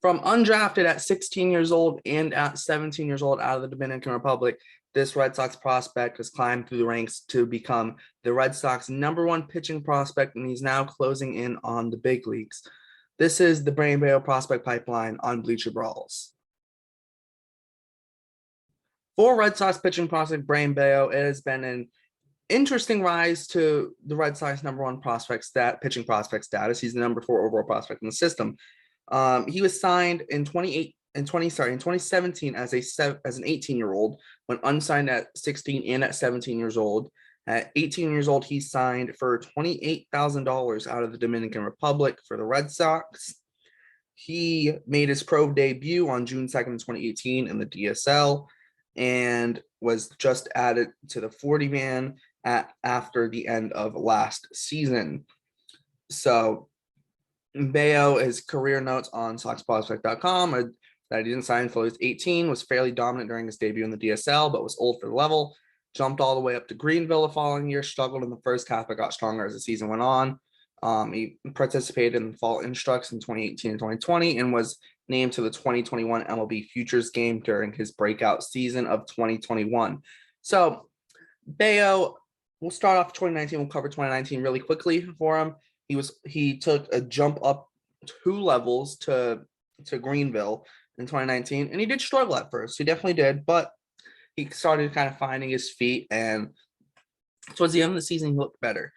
From undrafted at 16 years old and at 17 years old out of the Dominican Republic, this Red Sox prospect has climbed through the ranks to become the Red Sox #1 pitching prospect, and he's now closing in on the big leagues. This is the Brayan Bello prospect pipeline on Bleacher Brawls. For Red Sox pitching prospect Brayan Bello, it has been an interesting rise to the Red Sox #1 pitching prospect status. He's the #4 overall prospect in the system. He was signed in 2017 as an 18-year-old, when unsigned at 16 and at 17 years old. At 18 years old, he signed for $28,000 out of the Dominican Republic for the Red Sox. He made his pro debut on June 2nd, 2018 in the DSL and was just added to the 40-man after the end of last season. So Bello, his career notes on SoxProspect.com are that he didn't sign until he was 18, was fairly dominant during his debut in the DSL, but was old for the level, jumped all the way up to Greenville the following year, struggled in the first half, but got stronger as the season went on. He participated in fall instructs in 2018 and 2020 and was named to the 2021 MLB Futures game during his breakout season of 2021. So Bello, we'll start off 2019. We'll cover 2019 really quickly for him. He took a jump up 2 levels to Greenville in 2019, and he did struggle at first. He definitely did, but he started kind of finding his feet, and towards the end of the season, he looked better.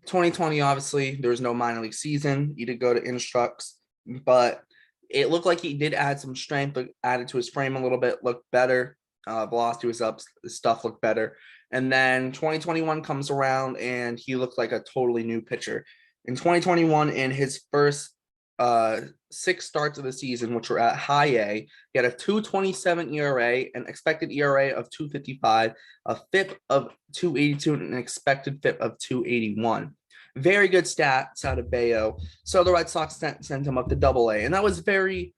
2020, obviously, there was no minor league season. He did go to instructs, but it looked like he did add some strength, added to his frame a little bit, looked better. Velocity was up, stuff looked better. And then 2021 comes around, and he looked like a totally new pitcher. In 2021, in his first 6 starts of the season, which were at high A, he had a 2.27 ERA, an expected ERA of 2.55, a FIP of 2.82, and an expected FIP of 2.81. Very good stats out of Bello. So the Red Sox sent him up to AA, and that was the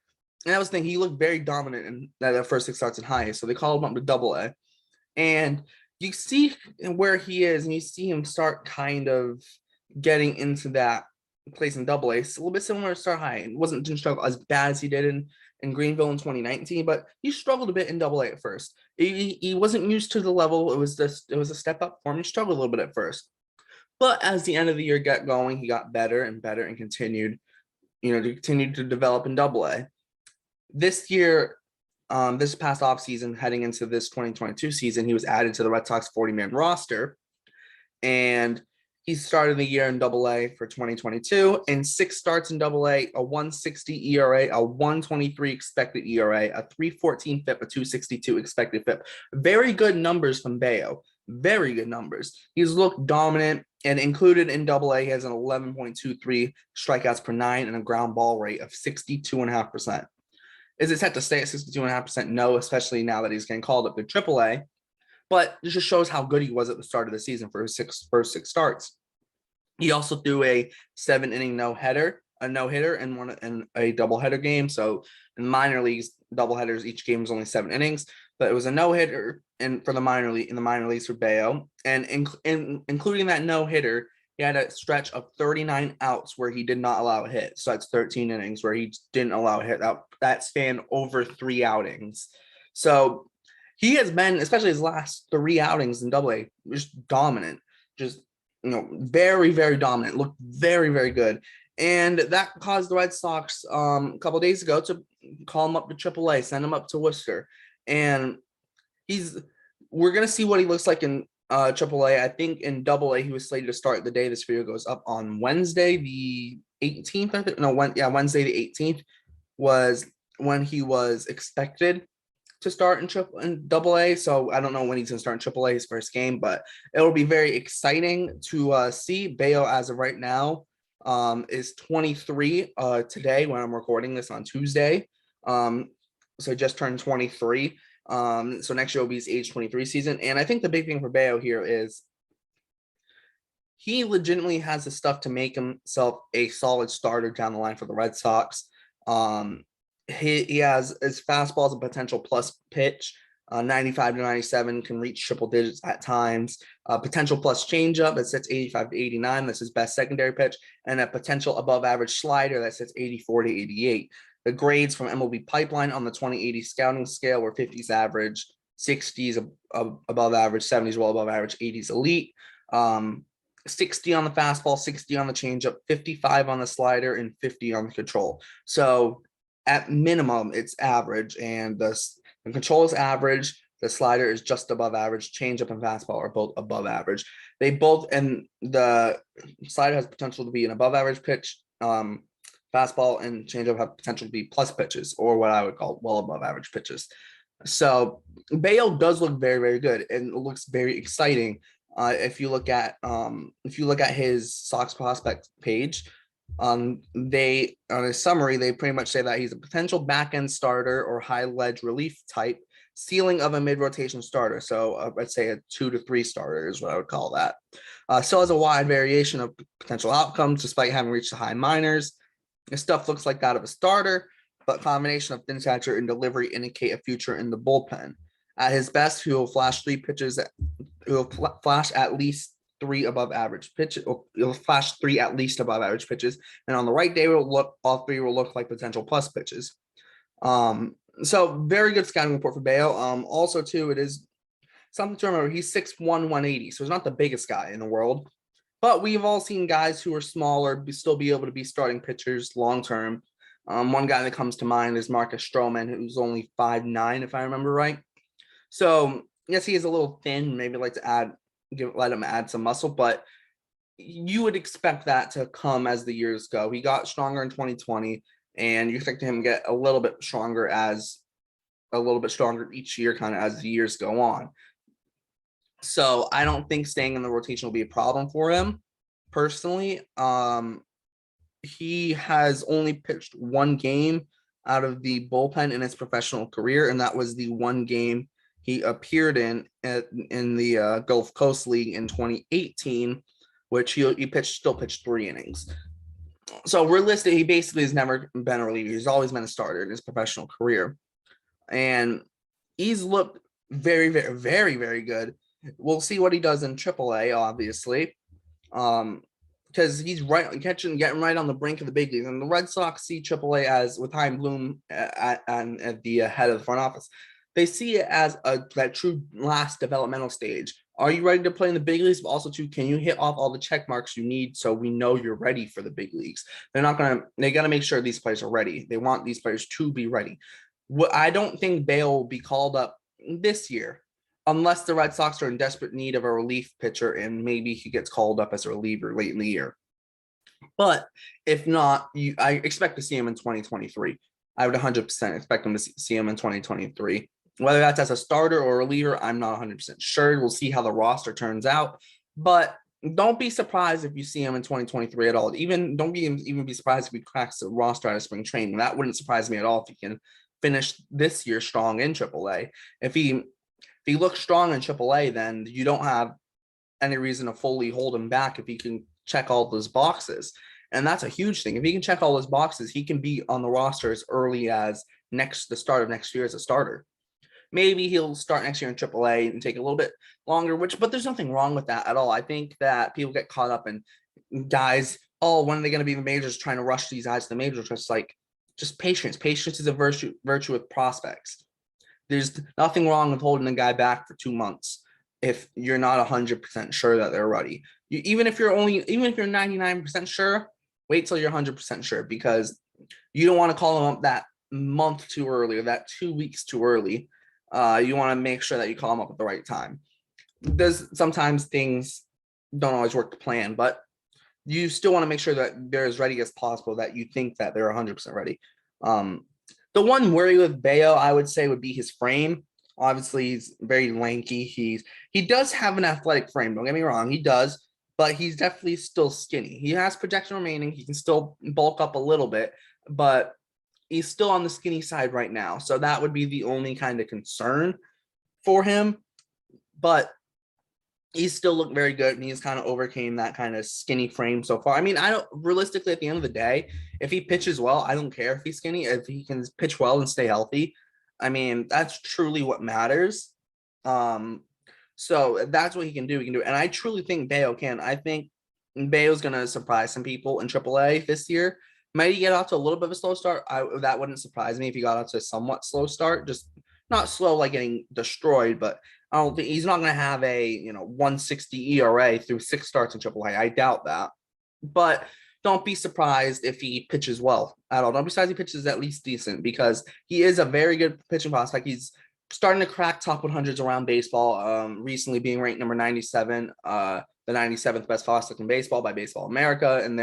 thing. He looked very dominant in the first 6 starts in high A, so they called him up to AA. And you see where he is, and you see him start kind of getting into that place in AA. It's a little bit similar to start high. It didn't struggle as bad as he did in Greenville in 2019, but he struggled a bit in AA at first. He wasn't used to the level. It was a step up for him. He struggled a little bit at first, but as the end of the year got going, he got better and better and continued to develop in AA. This year, this past offseason, heading into this 2022 season, he was added to the Red Sox 40-man roster, and he started the year in AA for 2022. In 6 starts in AA, a 1.60 ERA, a 1.23 expected ERA, a 3.14 FIP, a 2.62 expected FIP. Very good numbers from Bello. Very good numbers. He's looked dominant, and included in AA, he has an 11.23 strikeouts per 9 and a ground ball rate of 62.5%. Is it set to stay at 62.5%? No, especially now that he's getting called up to AAA. But it just shows how good he was at the start of the season for his first 6 starts. He also threw a 7-inning no-hitter, and a doubleheader game. So in minor leagues, doubleheaders, each game was only 7 innings, but it was a no-hitter in the minor leagues for Bello. And including that no-hitter, he had a stretch of 39 outs where he did not allow a hit. So that's 13 innings where he didn't allow a hit. That spanned over 3 outings. So he has been, especially his last 3 outings in AA, just dominant, just very, very dominant, looked very, very good. And that caused the Red Sox a couple of days ago to call him up to AAA, send him up to Worcester. And we're going to see what he looks like in AAA. I think in AA, he was slated to start the day this video goes up on Wednesday, the 18th. Wednesday the 18th was when he was expected to start in AA. So I don't know when he's going to start in AAA, his first game, but it will be very exciting to see. Bello, as of right now, is 23 today when I'm recording this on Tuesday. So he just turned 23. So next year will be his age 23 season. And I think the big thing for Bello here is he legitimately has the stuff to make himself a solid starter down the line for the Red Sox. He has his fastball as a potential plus pitch. 95 to 97 can reach triple digits at times. Potential plus changeup that sits 85 to 89. That's his best secondary pitch. And a potential above average slider that sits 84 to 88. The grades from MLB Pipeline on the 2080 scouting scale were 50s average, 60s above average, 70s well above average, 80s elite. 60 on the fastball, 60 on the changeup, 55 on the slider, and 50 on the control. So at minimum, it's average, and the control is average. The slider is just above average. Changeup and fastball are both above average. They both, and the slider has potential to be an above average pitch. Fastball and changeup have potential to be plus pitches, or what I would call well above average pitches. So Bello does look very, very good, and it looks very exciting. If you look at his Sox prospect page, they on his summary, they pretty much say that he's a potential back end starter or high ledge relief type, ceiling of a mid rotation starter. So I'd say a 2 to 3 starter is what I would call that. Still has a wide variation of potential outcomes despite having reached the high minors. His stuff looks like that of a starter, but combination of thin stature and delivery indicate a future in the bullpen. At his best, he will flash 3 pitches. He will flash at least 3 above average pitches. He'll flash 3 at least above average pitches, and on the right day, all 3 will look like potential plus pitches. So very good scouting report for Bello. Also, too, it is something to remember. He's 6'1", 180, so he's not the biggest guy in the world. But we've all seen guys who are smaller still be able to be starting pitchers long term. One guy that comes to mind is Marcus Stroman, who's only 5'9", if I remember right. So yes, he is a little thin. Maybe like to let him add some muscle, but you would expect that to come as the years go. He got stronger in 2020, and you expect him to get a little bit stronger each year, kind of as the years go on. So I don't think staying in the rotation will be a problem for him personally. He has only pitched 1 game out of the bullpen in his professional career, and that was the 1 game he appeared in the Gulf Coast League in 2018, which he still pitched 3 innings. So realistic, he basically has never been a reliever. He's always been a starter in his professional career, and he's looked very, very, very, very good. We'll see what he does in AAA, obviously, because he's getting right on the brink of the big leagues. And the Red Sox see AAA as, with Chaim Bloom at the head of the front office, they see it as that true last developmental stage. Are you ready to play in the big leagues? But also, too, can you hit off all the check marks you need so we know you're ready for the big leagues? They got to make sure these players are ready. They want these players to be ready. I don't think Bello will be called up this year, unless the Red Sox are in desperate need of a relief pitcher and maybe he gets called up as a reliever late in the year. But if not, I expect to see him in 2023. I would 100% expect him to see him in 2023. Whether that's as a starter or a reliever, I'm not 100% sure. We'll see how the roster turns out. But don't be surprised if you see him in 2023 at all. Don't be surprised if he cracks the roster out of spring training. That wouldn't surprise me at all if he can finish this year strong in AAA. If he looks strong in AAA, then you don't have any reason to fully hold him back if he can check all those boxes. And that's a huge thing. If he can check all those boxes, he can be on the roster as early as the start of next year as a starter. Maybe he'll start next year in AAA and take a little bit longer, but there's nothing wrong with that at all. I think that people get caught up in guys, when are they going to be in the majors, trying to rush these guys to the majors? Just patience. Patience is a virtue with prospects. There's nothing wrong with holding a guy back for 2 months if you're not 100% sure that they're ready. Even if you're 99% sure, wait till you're 100% sure, because you don't want to call them up that month too early or that 2 weeks too early. You want to make sure that you call them up at the right time. Sometimes things don't always work to plan, but you still want to make sure that they're as ready as possible, that you think that they're 100% ready. The one worry with Bello, I would say, would be his frame. Obviously, he's very lanky. He does have an athletic frame. Don't get me wrong, he does, but he's definitely still skinny. He has projection remaining. He can still bulk up a little bit, but he's still on the skinny side right now. So that would be the only kind of concern for him. But he still looked very good, and he's kind of overcame that kind of skinny frame so far. I mean, realistically, at the end of the day, if he pitches well, I don't care if he's skinny. If he can pitch well and stay healthy, I mean, that's truly what matters. So that's what he can do. And I truly think Bello can. I think Bello's going to surprise some people in AAA this year, Might he get off to a little bit of a slow start? That wouldn't surprise me if he got off to a somewhat slow start, just not slow like getting destroyed, but I don't think he's not going to have a 160 ERA through 6 starts in AAA. I doubt that, but don't be surprised if he pitches well at all. Don't be surprised if he pitches at least decent because he is a very good pitching prospect. He's starting to crack top 100s around baseball. Recently being ranked number 97, the 97th best prospect in baseball by Baseball America, and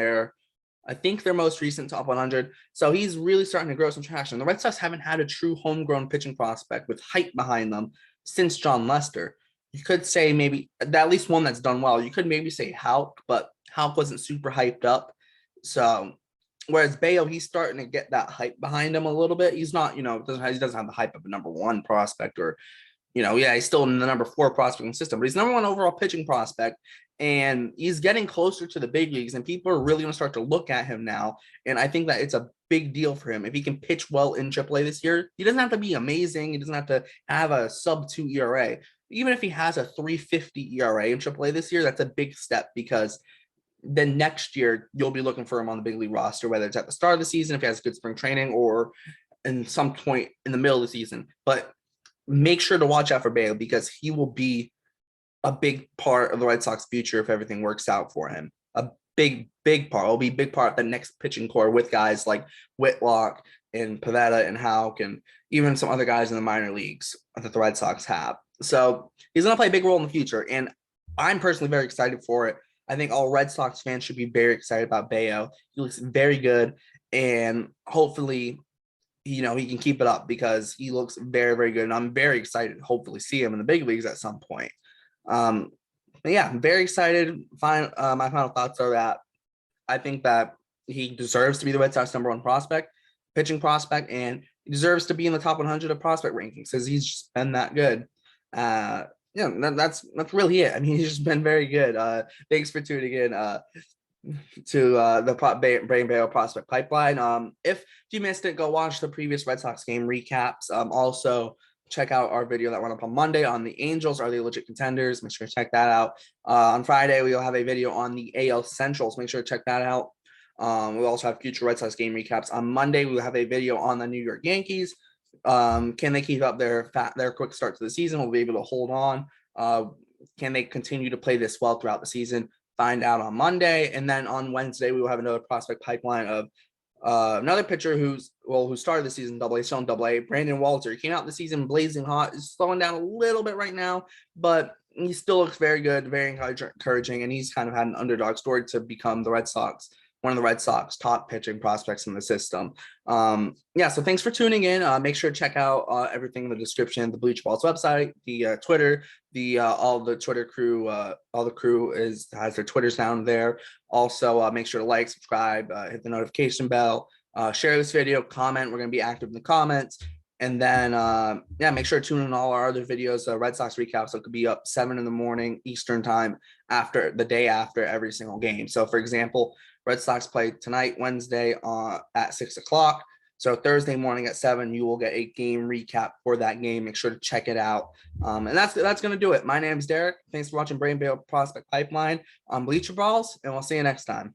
I think their most recent top 100. So he's really starting to grow some traction. The Red Sox haven't had a true homegrown pitching prospect with hype behind them since John Lester. You could say maybe at least one that's done well. You could maybe say Houck, but Houck wasn't super hyped up. So whereas Bello, he's starting to get that hype behind him a little bit. He's not, he doesn't have the hype of a number 1 prospect or, he's still in the number 4 prospect in the system, but he's number 1 overall pitching prospect. And he's getting closer to the big leagues, and people are really going to start to look at him now. And I think that it's a big deal for him if he can pitch well in AAA this year. He doesn't have to be amazing. He doesn't have to have a sub-2 ERA. Even if he has a 3.50 ERA in AAA this year, that's a big step because then next year you'll be looking for him on the big league roster, whether it's at the start of the season if he has good spring training or in some point in the middle of the season. But make sure to watch out for Bello because he will be a big part of the Red Sox future if everything works out for him. A big part. It'll be a big part of the next pitching core with guys like Whitlock and Pivetta and Houck and even some other guys in the minor leagues that the Red Sox have. So he's going to play a big role in the future, and I'm personally very excited for it. I think all Red Sox fans should be very excited about Bello. He looks very good, and hopefully, he can keep it up because he looks very, very good, and I'm very excited to hopefully see him in the big leagues at some point. But yeah, I'm very excited. My final thoughts are that I think that he deserves to be the Red Sox number 1 prospect, pitching prospect, and he deserves to be in the top 100 of prospect rankings because he's just been that good. That's really it. I mean, he's just been very good. Thanks for tuning in to the Brayan Bello prospect pipeline. If you missed it, go watch the previous Red Sox game recaps. Also, check out our video that went up on Monday on the Angels. Are they legit contenders? Make sure to check that out. On Friday, we'll have a video on the AL Centrals. Make sure to check that out. We'll also have future Red Sox game recaps. On Monday, we'll have a video on the New York Yankees. Can they keep up their quick start to the season? Will be able to hold on? Can they continue to play this well throughout the season? Find out on Monday. And then on Wednesday, we will have another prospect pipeline of another pitcher who started the season AA, still in AA, Brandon Walter. He came out the season blazing hot. He's slowing down a little bit right now, but he still looks very good, very encouraging, and he's kind of had an underdog story to become one of the Red Sox top pitching prospects in the system. So thanks for tuning in. Make sure to check out everything in the description, the Bleacher Brawls website, the Twitter, all the Twitter crew, all the crew has their Twitters down there. Also, make sure to like, subscribe, hit the notification bell, share this video, comment. We're going to be active in the comments. And then, make sure to tune in all our other videos, Red Sox recaps. So it could be up 7 a.m. Eastern time the day after every single game. So, for example, Red Sox play tonight, Wednesday, at 6 o'clock. So Thursday morning at 7, you will get a game recap for that game. Make sure to check it out. And that's going to do it. My name is Derek. Thanks for watching Brayan Bello Prospect Pipeline on Bleacher Brawls, and we'll see you next time.